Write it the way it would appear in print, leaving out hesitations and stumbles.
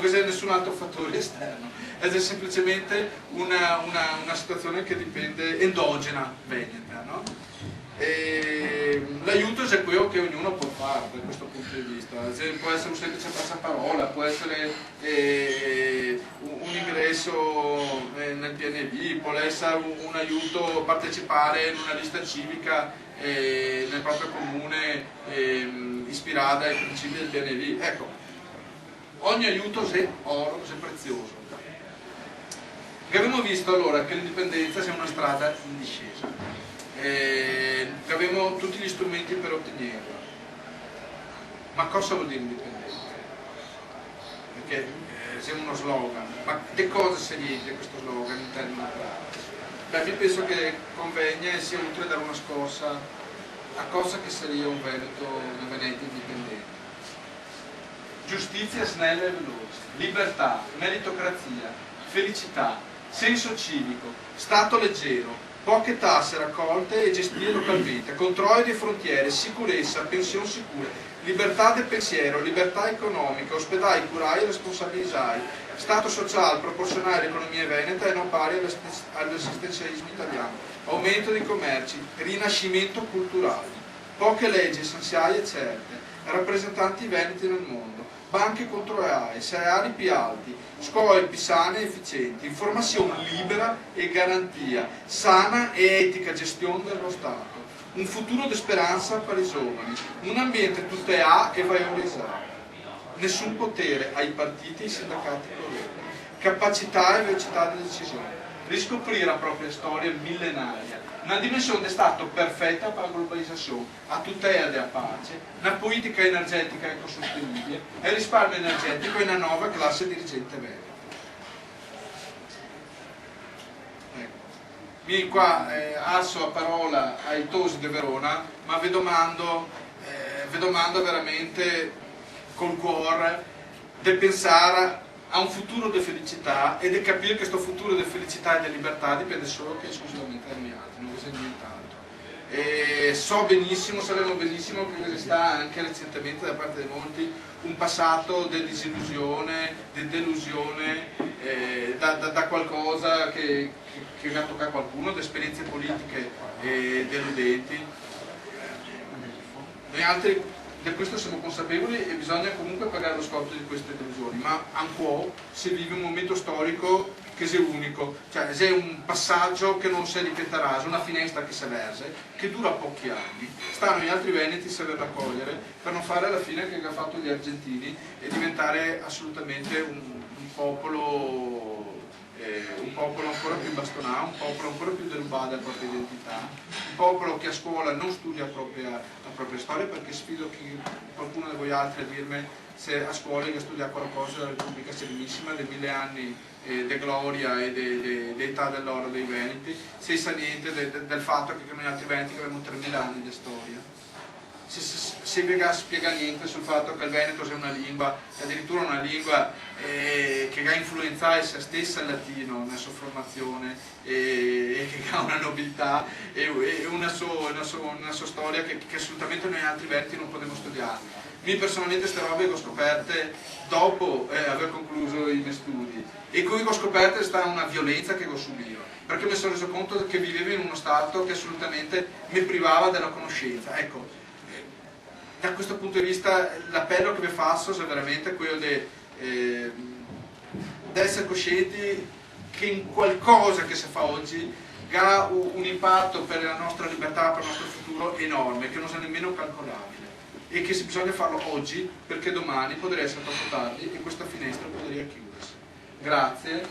non c'è nessun altro fattore esterno, è semplicemente una situazione che dipende, endogena veneta, no? L'aiuto è quello che ognuno può fare da questo punto di vista, può essere un semplice passaparola, può essere un ingresso nel PNV, può essere un aiuto a partecipare in una lista civica nel proprio comune ispirata ai principi del PNV. Ecco, ogni aiuto è oro, è prezioso. Abbiamo visto allora che l'indipendenza sia una strada in discesa. Abbiamo tutti gli strumenti per ottenerla. Ma cosa vuol dire indipendenza? Perché siamo uno slogan, ma che cosa si riempie questo slogan in termini pratici? Beh, io penso che convenga e sia utile dare una scorsa a cosa che sarebbe un Veneto indipendente. Giustizia snella e veloce, libertà, meritocrazia, felicità, senso civico, stato leggero, poche tasse raccolte e gestite localmente, controlli di frontiere, sicurezza, pensioni sicure, libertà del pensiero, libertà economica, ospedali curai e responsabilizzai, stato sociale proporzionale all'economia veneta e non pari all'assistenzialismo italiano, aumento dei commerci, rinascimento culturale, poche leggi essenziali e certe, rappresentanti veneti nel mondo, banche controllate, salari più alti, scuole più sane e efficienti, informazione libera e garantia, sana e etica gestione dello Stato, un futuro di speranza per i giovani, un ambiente tutelato e valorizzato, nessun potere ai partiti e ai sindacati corrotti, capacità e velocità di decisione, riscoprire la propria storia millenaria, una dimensione di Stato perfetta per la globalizzazione, a tutela della pace, una politica energetica ecosostenibile e il risparmio energetico e una nuova classe dirigente veneta. Ecco. Io qua alzo la parola ai Tosi di Verona, ma vi domando veramente col cuore di pensare a un futuro di felicità e di capire che questo futuro di felicità e di libertà dipende solo e esclusivamente da noi altri, non c'è nient'altro. E sappiamo benissimo che esista anche recentemente da parte di molti un passato di disillusione, di delusione da qualcosa che ha toccato qualcuno, da esperienze politiche deludenti. Noi altri di questo siamo consapevoli e bisogna comunque pagare lo scotto di queste delusioni, ma ancora si vive un momento storico che è unico, cioè è un passaggio che non si ripeterà, è una finestra che si verse, che dura pochi anni, stanno gli altri veneti a saper raccogliere per non fare la fine che hanno fatto gli argentini e diventare assolutamente un popolo ancora più bastonato, un popolo ancora più derubato della propria identità, un popolo che a scuola non studia la propria storia, perché sfido qualcuno di voi altri a dirmi se a scuola che studia qualcosa della Repubblica Serenissima, dei 1000 anni di gloria e di età dell'oro dei Veneti, se sa niente del fatto che noi altri Veneti abbiamo 3000 anni di storia. Se vi spiega niente sul fatto che il Veneto è una lingua, addirittura una lingua che ha influenzato se stessa il latino nella sua formazione e che ha una nobiltà e una sua storia che assolutamente noi altri Veneti non potremmo studiare. Io personalmente queste robe le ho scoperte dopo aver concluso i miei studi e qui ho scoperto che sta una violenza che ho subito, perché mi sono reso conto che vivevo in uno stato che assolutamente mi privava della conoscenza. Ecco, da questo punto di vista l'appello che vi faccio è veramente quello di essere coscienti che in qualcosa che si fa oggi ha un impatto per la nostra libertà, per il nostro futuro enorme, che non è nemmeno calcolabile e che bisogna farlo oggi perché domani potrebbe essere troppo tardi e questa finestra potrebbe chiudersi. Grazie.